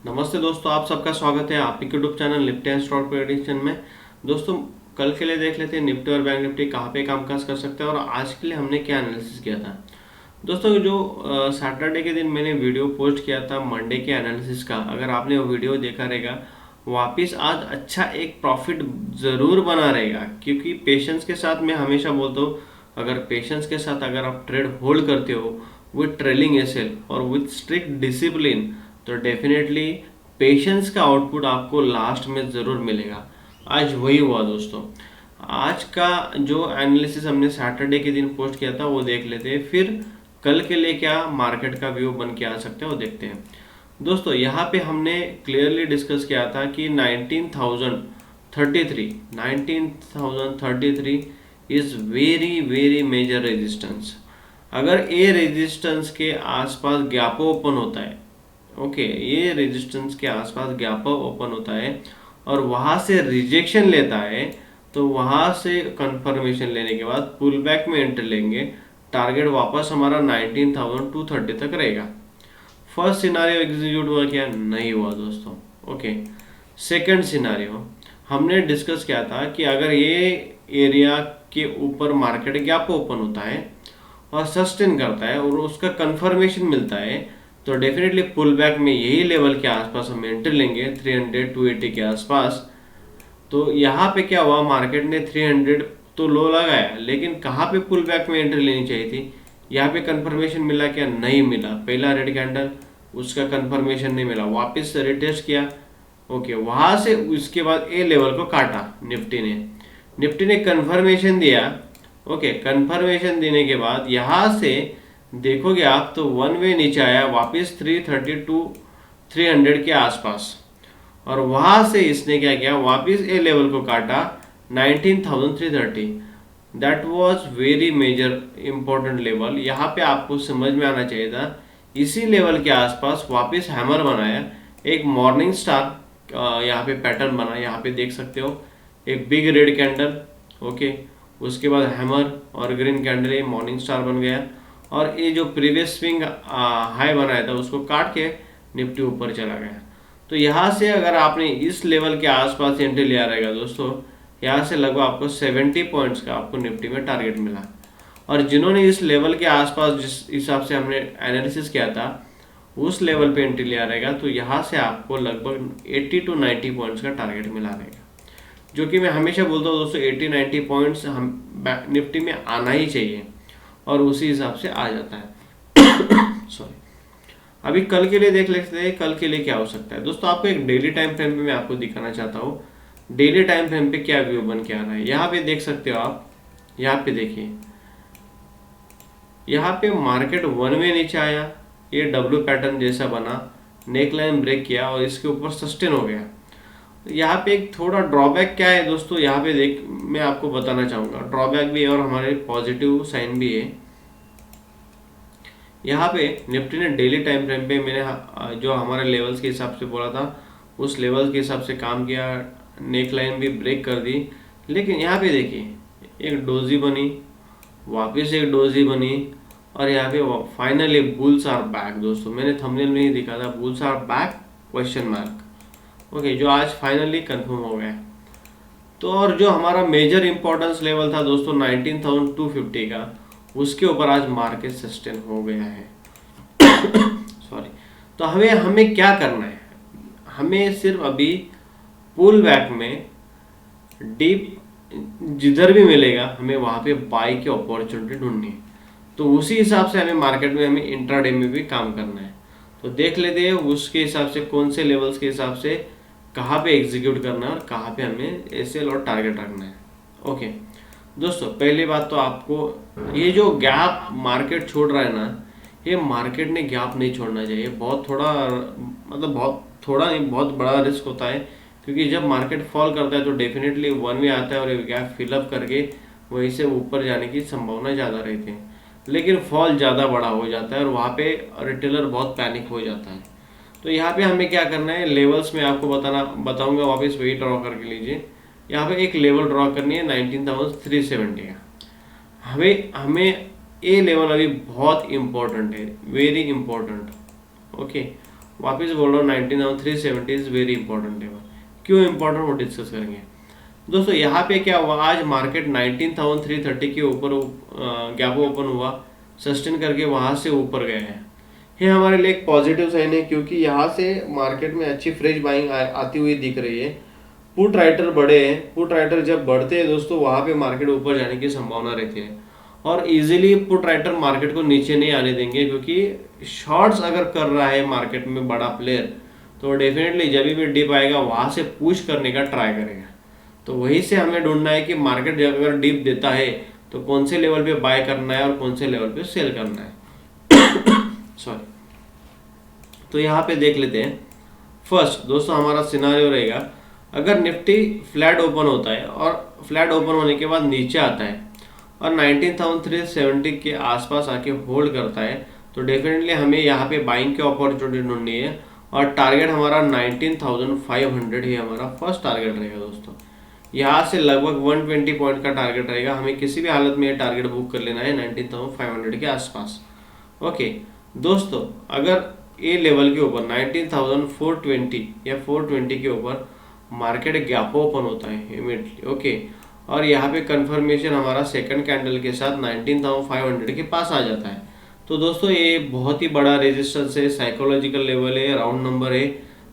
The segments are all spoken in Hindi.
नमस्ते दोस्तों, आप सबका स्वागत है आपके YouTube channel Nifty and stock prediction में। दोस्तों, कल के लिए देख लेते हैं निफ्टी और बैंक निफ्टी कहाँ पे कामकाज कर सकते हैं और आज के लिए हमने क्या एनालिसिस किया था। दोस्तों, जो सैटरडे के दिन मैंने वीडियो पोस्ट किया था मंडे के एनालिसिस का, अगर आपने वो वीडियो देखा रहेगा, वापस आज अच्छा एक प्रॉफिट ज़रूर बना रहेगा, क्योंकि पेशेंस के साथ मैं हमेशा बोलता हूँ, अगर पेशेंस के साथ अगर आप ट्रेड होल्ड करते हो विथ ट्रेलिंग एसएल और विथ स्ट्रिक्ट डिसिप्लिन, तो डेफिनेटली पेशेंस का आउटपुट आपको लास्ट में ज़रूर मिलेगा। आज वही हुआ दोस्तों। आज का जो एनालिसिस हमने सैटरडे के दिन पोस्ट किया था वो देख लेते हैं, फिर कल के लिए क्या मार्केट का व्यू बन के आ सकता है वो देखते हैं। दोस्तों, यहाँ पे हमने क्लियरली डिस्कस किया था कि 19,033 is very very major resistance. अगर ये रेजिस्टेंस के आसपास गैप ओपन होता है, ओके, ये रेजिस्टेंस के आसपास गैप ओपन होता है और वहाँ से रिजेक्शन लेता है, तो वहाँ से कंफर्मेशन लेने के बाद पुल बैक में एंट्री लेंगे। टारगेट वापस हमारा 19,230 तक रहेगा। फर्स्ट सिनारियो एग्जीक्यूट हुआ क्या? नहीं हुआ दोस्तों। ओके, सेकंड सिनारियो हमने डिस्कस किया था कि अगर ये एरिया के ऊपर मार्केट गैप ओपन होता है और सस्टेन करता है और उसका कंफर्मेशन मिलता है, तो डेफिनेटली पुल बैक में यही लेवल के आसपास हम एंट्री लेंगे 300 280 के आसपास। तो यहाँ पे क्या हुआ, मार्केट ने 300 तो लो लगाया, लेकिन कहाँ पे पुल बैक में एंट्री लेनी चाहिए थी? यहाँ पे कंफर्मेशन मिला क्या? नहीं मिला। पहला रेड कैंडल, उसका कंफर्मेशन नहीं मिला, वापस रिटेस्ट किया। ओके, वहाँ से उसके बाद ए लेवल को काटा निफ्टी ने कंफर्मेशन दिया। ओके, कंफर्मेशन देने के बाद यहाँ से देखोगे आप तो वन वे नीचे आया वापस 332 300 के आसपास, और वहाँ से इसने क्या किया, वापस ए लेवल को काटा 19,330। That was very major important level. यहाँ पे आपको समझ में आना चाहिए था। इसी लेवल के आसपास वापस हैमर बनाया, एक मॉर्निंग स्टार यहाँ पे पैटर्न बना, यहाँ पे देख सकते हो एक बिग रेड कैंडल। ओके, उसके बाद हैमर और ग्रीन कैंडल, ये मॉर्निंग स्टार बन गया, और ये जो प्रीवियस स्विंग हाई बनाया था उसको काट के निफ्टी ऊपर चला गया। तो यहाँ से अगर आपने इस लेवल के आसपास एंट्री लिया रहेगा दोस्तों, यहाँ से लगभग आपको 70 पॉइंट्स का आपको निफ्टी में टारगेट मिला। और जिन्होंने इस लेवल के आसपास जिस हिसाब से हमने एनालिसिस किया था उस लेवल पे एंट्री लिया रहेगा, तो यहाँ से आपको लगभग 80 to 90 पॉइंट्स का टारगेट मिला रहेगा, जो कि मैं हमेशा बोलता हूँ दोस्तों 80-90 पॉइंट्स हम निफ्टी में आना ही चाहिए, और उसी हिसाब से आ जाता है। सॉरी। अभी कल के लिए देख लेते हैं, कल के लिए क्या हो सकता है दोस्तों। आपको एक डेली टाइम फ्रेम पे मैं आपको दिखाना चाहता हूँ, डेली टाइम फ्रेम पे क्या व्यू बन के आ रहा है। यहाँ पे देख सकते हो आप, यहाँ पे देखिए, यहाँ पे मार्केट वन वे नीचे आया, ये डब्ल्यू पैटर्न जैसा बना, नेक लाइन ब्रेक किया और इसके ऊपर सस्टेन हो गया। यहाँ पे एक थोड़ा ड्रॉबैक क्या है दोस्तों, यहाँ पे देख मैं आपको बताना चाहूँगा, ड्रॉबैक भी है और हमारे पॉजिटिव साइन भी है। यहाँ पे निफ्टी ने डेली टाइम फ्रेम पे मैंने जो हमारे लेवल्स के हिसाब से बोला था उस लेवल के हिसाब से काम किया, नेक लाइन भी ब्रेक कर दी, लेकिन यहाँ पे देखिए एक डोजी बनी, वापस एक डोजी बनी, और यहाँ पे फाइनली बुल्स आर बैक। दोस्तों, मैंने थंबनेल में ही दिखा था bulls are back question mark. Okay, जो आज फाइनली कंफर्म हो गया। तो और जो हमारा मेजर इंपॉर्टेंस लेवल था दोस्तों 19,250 का, उसके ऊपर आज मार्केट सस्टेन हो गया है। सॉरी। तो हमें क्या करना है, हमें सिर्फ अभी पुल बैक में डीप जिधर भी मिलेगा हमें वहाँ पे बाई की अपॉर्चुनिटी ढूंढनी है। तो उसी हिसाब से हमें मार्केट में हमें इंट्राडे में भी काम करना है। तो देख लेते हैं उसके हिसाब से कौन से लेवल्स के हिसाब से कहाँ पे एग्जीक्यूट करना है और कहाँ पे हमें एसएल और टारगेट रखना है। ओके दोस्तों, पहली बात तो आपको ये जो गैप मार्केट छोड़ रहा है ना, ये मार्केट ने गैप नहीं छोड़ना चाहिए। बहुत थोड़ा, मतलब बहुत थोड़ा नहीं, बहुत बड़ा रिस्क होता है, क्योंकि जब मार्केट फॉल करता है तो डेफिनेटली वन वे आता है और ये गैप फिलअप करके वहीं से ऊपर जाने की संभावना ज़्यादा रहती है, लेकिन फॉल ज़्यादा बड़ा हो जाता है और वहाँ पे रिटेलर बहुत पैनिक हो जाता है। तो यहाँ पे हमें क्या करना है, लेवल्स में आपको बताऊंगा, वापस वही ड्रॉ करके लीजिए। यहाँ पे एक लेवल ड्रॉ करनी है 19,370 का। हमें ए लेवल अभी बहुत इंपॉर्टेंट है, वेरी इंपॉर्टेंट। ओके, वापस बोल रहा हूँ 19,370 इज वेरी इंपॉर्टेंट लेवल। क्यों इंपॉर्टेंट वो डिस्कस करेंगे दोस्तों। यहाँ पे क्या हुआ, आज मार्केट 19,330 के ऊपर गैप ओपन हुआ, सस्टेन करके वहां से ऊपर गए हैं। ये हमारे लिए एक पॉजिटिव साइन है, क्योंकि यहाँ से मार्केट में अच्छी फ्रेश बाइंग आती हुई दिख रही है। पुट राइटर बढ़े हैं, पुट राइटर जब बढ़ते हैं दोस्तों वहां पे मार्केट ऊपर जाने की संभावना रहती है, और इजीली पुट राइटर मार्केट को नीचे नहीं आने देंगे, क्योंकि शॉर्ट्स अगर कर रहा है मार्केट में बड़ा प्लेयर तो डेफिनेटली जब भी डिप आएगा वहां से पुश करने का ट्राई करेगा। तो वहीं से हमें ढूंढना है कि मार्केट अगर डिप देता है तो कौन से लेवल पे बाय करना है और कौन से लेवल पे सेल करना है। सॉरी। तो यहाँ पे देख लेते हैं। फर्स्ट दोस्तों हमारा सिनारियो रहेगा, अगर निफ्टी फ्लैट ओपन होता है और फ्लैट ओपन होने के बाद नीचे आता है और 19,370 के आसपास आके होल्ड करता है, तो डेफिनेटली हमें यहाँ पे बाइंग की अपॉर्चुनिटी ढूंढनी है, और टारगेट हमारा 19,500 ही हमारा फर्स्ट टारगेट रहेगा दोस्तों। यहाँ से लगभग 120 पॉइंट का टारगेट रहेगा, हमें किसी भी हालत में ये टारगेट बुक कर लेना है 19,500 के आसपास। ओके दोस्तों, अगर ये लेवल के ऊपर 19,420 या 420 के ऊपर मार्केट गैप ओपन होता है इमीडिएटली, ओके, और यहाँ पे कंफर्मेशन हमारा सेकंड कैंडल के साथ 19,500 के पास आ जाता है, तो दोस्तों ये बहुत ही बड़ा रेजिस्टेंस है, साइकोलॉजिकल लेवल है, राउंड नंबर है।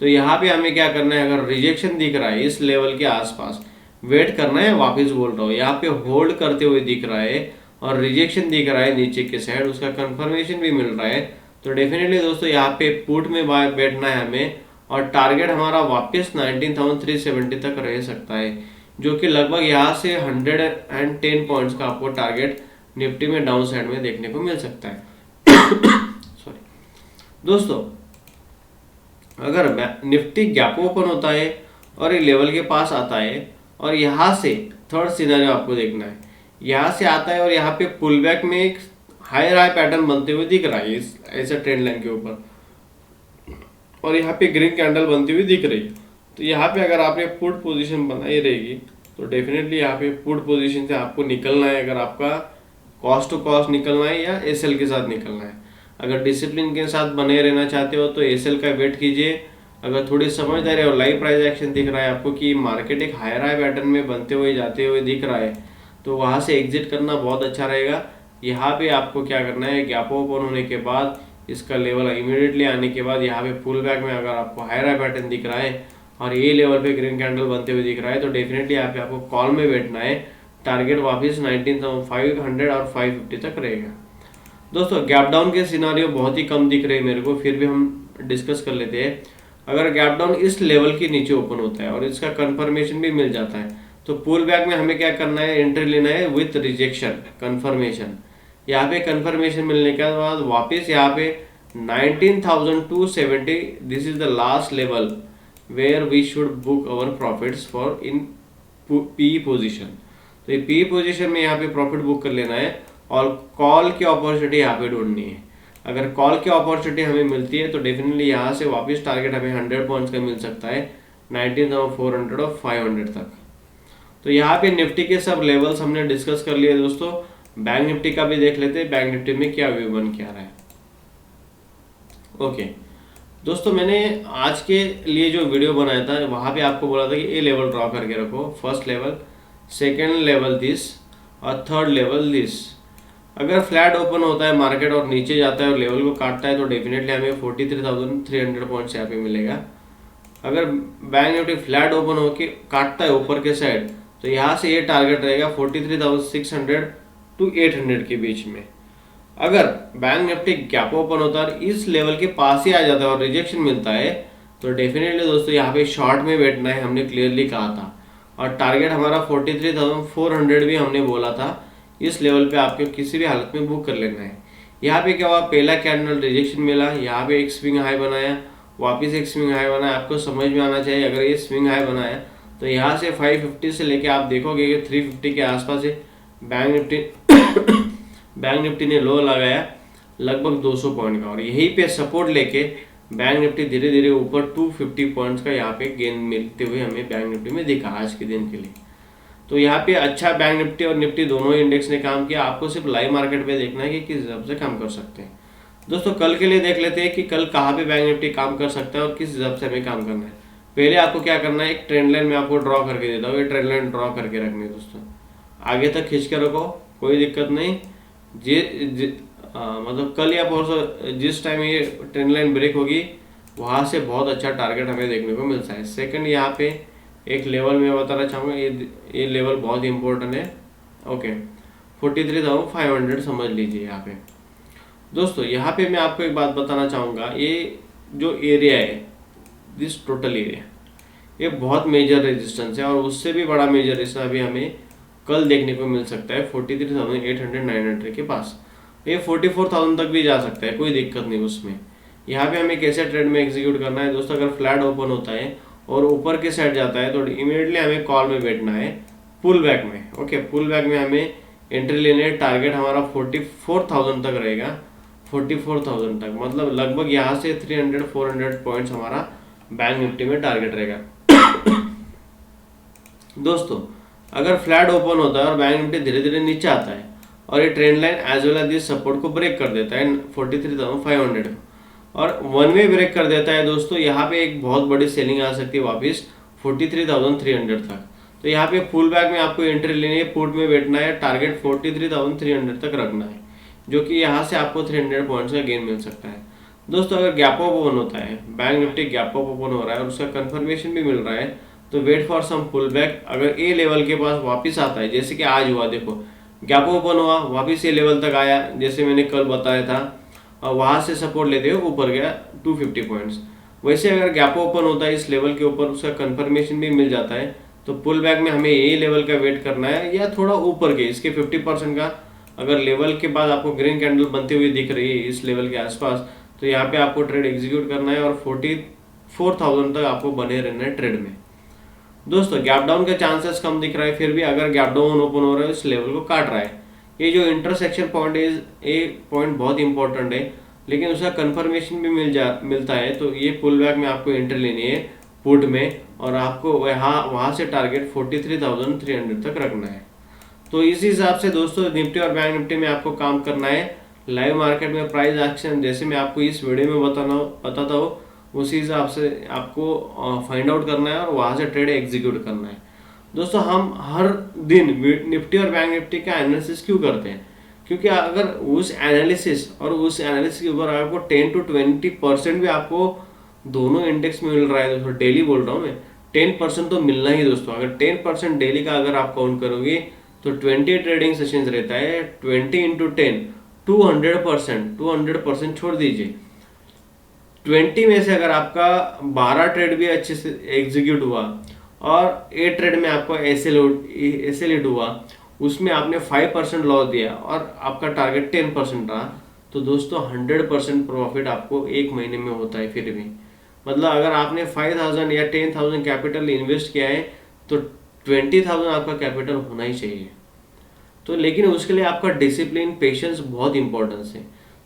तो यहाँ पे हमें क्या करना है, अगर रिजेक्शन दिख रहा है इस लेवल के आसपास, वेट करना है। वापस बोल रहा हूँ, यहाँ पे होल्ड करते हुए दिख रहा है और रिजेक्शन दिख रहा है नीचे के साइड, उसका कंफर्मेशन भी मिल रहा है, तो डेफिनेटली दोस्तों यहाँ पे पुट में बैठना है हमें, और टारगेट हमारा वापस 19,370 तक रह सकता है, जो कि लगभग यहाँ से 110 पॉइंट्स का आपको टारगेट निफ्टी में डाउन साइड में देखने को मिल सकता है। सॉरी दोस्तों, अगर निफ्टी गैप ओपन होता है और ये लेवल के पास आता है, और यहाँ से थर्ड सिनेरियो आपको देखना है, यहाँ से आता है और यहाँ पे पुल बैक में एक हायर हाई पैटर्न बनते हुए दिख रहा है इस ऐसा ट्रेंड लाइन के ऊपर, और यहाँ पे ग्रीन कैंडल बनती हुई दिख रही है। तो यहाँ पे अगर आपने पुट पोजीशन बनाई रहेगी तो डेफिनेटली यहाँ पे पुट पोजीशन से आपको निकलना है, अगर आपका कॉस्ट टू कॉस्ट निकलना है या एसएल के साथ निकलना है। अगर डिसिप्लिन के साथ बने रहना चाहते हो तो एसएल का वेट कीजिए। अगर थोड़ी समझदारी और लाइव प्राइस एक्शन दिख रहा है आपको कि मार्केट एक हायर हाई पैटर्न में बनते हुए जाते हुए दिख रहा है, तो वहाँ से एग्जिट करना बहुत अच्छा रहेगा। यहाँ पे आपको क्या करना है, गैप ओपन होने के बाद इसका लेवल इमीडिएटली आने के बाद यहाँ पे पुल बैक में अगर आपको हायर हाई पैटर्न दिख रहा है और ये लेवल पे ग्रीन कैंडल बनते हुए दिख रहा है, तो डेफिनेटली यहाँ पे आपको कॉल में बैठना है। टारगेट वापस 19,500 और 550 तक रहेगा। दोस्तों गैप डाउन के सिनारियो बहुत ही कम दिख रहे हैं मेरे को, फिर भी हम डिस्कस कर लेते हैं। अगर गैप डाउन इस लेवल के नीचे ओपन होता है और इसका कंफर्मेशन भी मिल जाता है, तो पुल बैक में हमें क्या करना है, एंट्री लेना है विथ रिजेक्शन कंफर्मेशन। यहाँ पे कंफर्मेशन मिलने के बाद वापस यहाँ पे 19,270, this is the last level where we should book our profits for in P position. तो ये पी पोजीशन में यहाँ पे प्रॉफिट बुक कर लेना है, और कॉल की अपॉर्चुनिटी यहाँ पे ढूंढनी है। अगर कॉल की अपॉर्चुनिटी हमें मिलती है तो डेफिनेटली यहाँ से वापस टारगेट हमें 100 पॉइंट्स का मिल सकता है 19,400 और 500 तक। तो यहाँ पे निफ्टी के सब लेवल्स हमने डिस्कस कर लिए दोस्तों। बैंक निफ्टी का भी देख लेते हैं, बैंक निफ्टी में क्या व्यू बन के आ रहा है। ओके दोस्तों, मैंने आज के लिए जो वीडियो बनाया था वहाँ पे आपको बोला था कि ये लेवल ड्रॉ करके रखो, first level, second level this और थर्ड लेवल दिस। अगर फ्लैट ओपन होता है मार्केट और नीचे जाता है और लेवल को काटता है तो डेफिनेटली हमें 43,300 पॉइंट्स यहाँ पे मिलेगा। अगर बैंक निफ्टी फ्लैट ओपन होके काटता है ऊपर के साइड, तो यहाँ से ये टारगेट रहेगा 43,600 टू 800 के बीच में। अगर बैंक निफ्टी गैप ओपन होता है और इस लेवल के पास ही आ जाता है और रिजेक्शन मिलता है, तो डेफिनेटली दोस्तों यहाँ पे शॉर्ट में बैठना है, हमने क्लियरली कहा था। और टारगेट हमारा 43,400 भी हमने बोला था, इस लेवल पे आपको किसी भी हालत में बुक कर लेना है। यहाँ पे क्या हुआ, पहला कैंडल रिजेक्शन मिला, यहाँ पे एक स्विंग हाई बनाया, वापस एक स्विंग हाई बनाया। आपको समझ में आना चाहिए, अगर ये स्विंग हाई बनाया तो यहाँ से 550 से लेके आप देखोगे कि 350 के आसपास है बैंक निफ्टी ने लो लगाया लगभग 200 पॉइंट का, और यहीं पे सपोर्ट लेके बैंक निफ्टी धीरे धीरे ऊपर 250 पॉइंट्स का यहाँ पे गेन मिलते हुए हमें बैंक निफ्टी में दिखा आज के दिन के लिए। तो यहाँ पे अच्छा बैंक निफ्टी और निफ्टी दोनों इंडेक्स ने काम किया। आपको सिर्फ लाइव मार्केट पे देखना है कि किस हिसाब से काम कर सकते हैं। दोस्तों कल के लिए देख लेते हैं कि कल कहाँ पे बैंक निफ्टी काम कर सकता है और किस हिसाब से हमें काम करना है। पहले आपको क्या करना है, एक ट्रेंड लाइन में आपको ड्रॉ करके देता हूँ, ये ट्रेंड लाइन ड्रॉ करके रखनी है दोस्तों, आगे तक खींच के रखो, कोई दिक्कत नहीं। मतलब कल या परसों जिस टाइम ये ट्रेंड लाइन ब्रेक होगी वहाँ से बहुत अच्छा टारगेट हमें देखने को मिलता है। सेकंड, यहाँ पे एक लेवल मैं बताना चाहूँगा, ये लेवल बहुत इंपॉर्टेंट है। ओके, 43,500 समझ लीजिए यहाँ पे। दोस्तों यहाँ पे मैं आपको एक बात बताना चाहूँगा, ये जो एरिया है, दिस टोटल एरिया, ये बहुत मेजर रेजिस्टेंस है और उससे भी बड़ा मेजर रेजिस्टेंस अभी हमें कल देखने को मिल सकता है 43,800-900 के पास। ये 44,000 तक भी जा सकता है, कोई दिक्कत नहीं उसमें। यहाँ पे हमें कैसे ट्रेड में एग्जीक्यूट करना है दोस्तों, अगर फ्लैट ओपन होता है और ऊपर के साइड जाता है तो इमीडिएटली हमें कॉल में बैठना है पुल बैक में। ओके, पुल बैक में हमें एंट्री लेने है, टारगेट हमारा 44,000 तक रहेगा, 44,000 तक, मतलब लगभग यहाँ से 300-400 पॉइंट्स हमारा बैंक निफ्टी में टारगेट रहेगा। दोस्तों अगर फ्लैट ओपन होता है और बैंक निफ्टी धीरे धीरे नीचे आता है और ये trend line as well as this support को ब्रेक कर देता है 43,500 और वन वे ब्रेक कर देता है दोस्तों, यहाँ पे एक बहुत बड़ी सेलिंग आ सकती है वापस 43,300 तक। तो यहाँ पे पुल बैक में आपको एंट्री लेनी है, पुट में बैठना है, टारगेट 43,300 तक रखना है, जो कि यहाँ से आपको 300 पॉइंट्स का गेन मिल सकता है। दोस्तों अगर गैप अप ओपन होता है, bank Nifty gap up open हो रहा है और उसका कंफर्मेशन भी मिल रहा है, तो wait for some pull back. अगर ए लेवल के पास वापस आता है, जैसे कि आज हुआ, देखो गैप ओपन हुआ, वापस ये लेवल तक आया जैसे मैंने कल बताया था, और वहाँ से सपोर्ट लेते हुए ऊपर गया 250 पॉइंट्स। वैसे अगर गैप ओपन होता है इस लेवल के ऊपर, उसका कंफर्मेशन भी मिल जाता है, तो पुल बैक में हमें यही लेवल का वेट करना है या थोड़ा ऊपर के इसके 50% का। अगर लेवल के बाद आपको ग्रीन कैंडल बनती हुई दिख रही है इस लेवल के आसपास, तो यहाँ पे आपको ट्रेड एग्जीक्यूट करना है और 44,000 तक आपको बने रहना है ट्रेड में। दोस्तों गैप डाउन के चांसेस कम दिख रहा है, फिर भी अगर गैप डाउन ओपन हो रहा है इस लेवल को काट रहा है, ये जो इंटरसेक्शन पॉइंट है, ये पॉइंट बहुत इंपॉर्टेंट है, लेकिन उसका कंफर्मेशन भी मिलता है, तो ये पुल बैक में आपको एंट्री लेनी है पुट में और आपको वहाँ से टारगेट 43,300 तक रखना है। तो इसी हिसाब से दोस्तों निफ्टी और बैंक निफ्टी में आपको काम करना है। लाइव मार्केट में प्राइस एक्शन जैसे मैं आपको इस वीडियो में बताता हूँ, उसी हिसाब से आपको फाइंड आउट करना है और वहाँ से ट्रेड एग्जीक्यूट करना है। दोस्तों हम हर दिन निफ्टी और बैंक निफ्टी का एनालिसिस क्यों करते हैं, क्योंकि अगर उस एनालिसिस के ऊपर आपको 10 to 20% भी आपको दोनों इंडेक्स में मिल रहा है, दोस्तों डेली बोल रहा हूँ मैं, 10% तो मिलना ही दोस्तों। अगर 10% डेली का अगर आप काउंट करोगे तो 20 ट्रेडिंग सेशंस रहता है, 20 × 10 200% छोड़ दीजिए। 20 में से अगर आपका 12 ट्रेड भी अच्छे से एग्जीक्यूट हुआ और 8 ट्रेड में आपको एसएल हिट हुआ, उसमें आपने 5% लॉस दिया और आपका टारगेट 10% रहा, तो दोस्तों 100% प्रॉफिट आपको एक महीने में होता है। फिर भी मतलब अगर आपने 5,000 या 10,000 कैपिटल इन्वेस्ट किया है तो 20,000 आपका कैपिटल होना ही चाहिए। तो लेकिन उसके लिए आपका डिसिप्लिन, पेशेंस बहुत इंपॉर्टेंस है।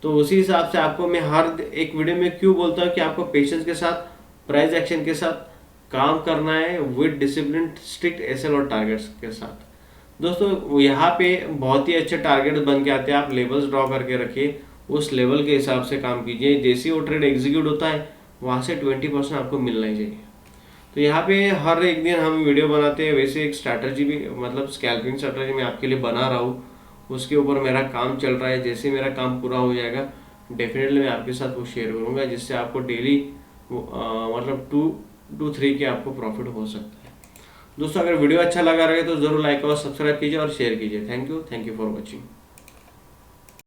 तो उसी हिसाब से आपको मैं हर एक वीडियो में क्यों बोलता हूँ कि आपको पेशेंस के साथ, प्राइस एक्शन के साथ काम करना है विद डिसिप्लिन, स्ट्रिक्ट एसएल और टारगेट्स के साथ। दोस्तों यहाँ पे बहुत ही अच्छे टारगेट बन के आते हैं, आप लेवल्स ड्रॉ करके रखिए, उस लेवल के हिसाब से काम कीजिए, जैसे ही वो ट्रेड एग्जीक्यूट होता है वहाँ से 20% आपको मिलना ही चाहिए। तो यहाँ पे हर एक दिन हम वीडियो बनाते हैं, वैसे एक स्ट्रैटेजी भी, मतलब स्कैल्पिंग स्ट्रैटेजी मैं आपके लिए बना रहा हूँ, उसके ऊपर मेरा काम चल रहा है। जैसे मेरा काम पूरा हो जाएगा डेफिनेटली मैं आपके साथ वो शेयर करूँगा, जिससे आपको डेली मतलब 2 to 3 के आपको प्रॉफिट हो सकता है। दोस्तों अगर वीडियो अच्छा लगा रहे तो जरूर लाइक और सब्सक्राइब कीजिए और शेयर कीजिए। Thank you for watching.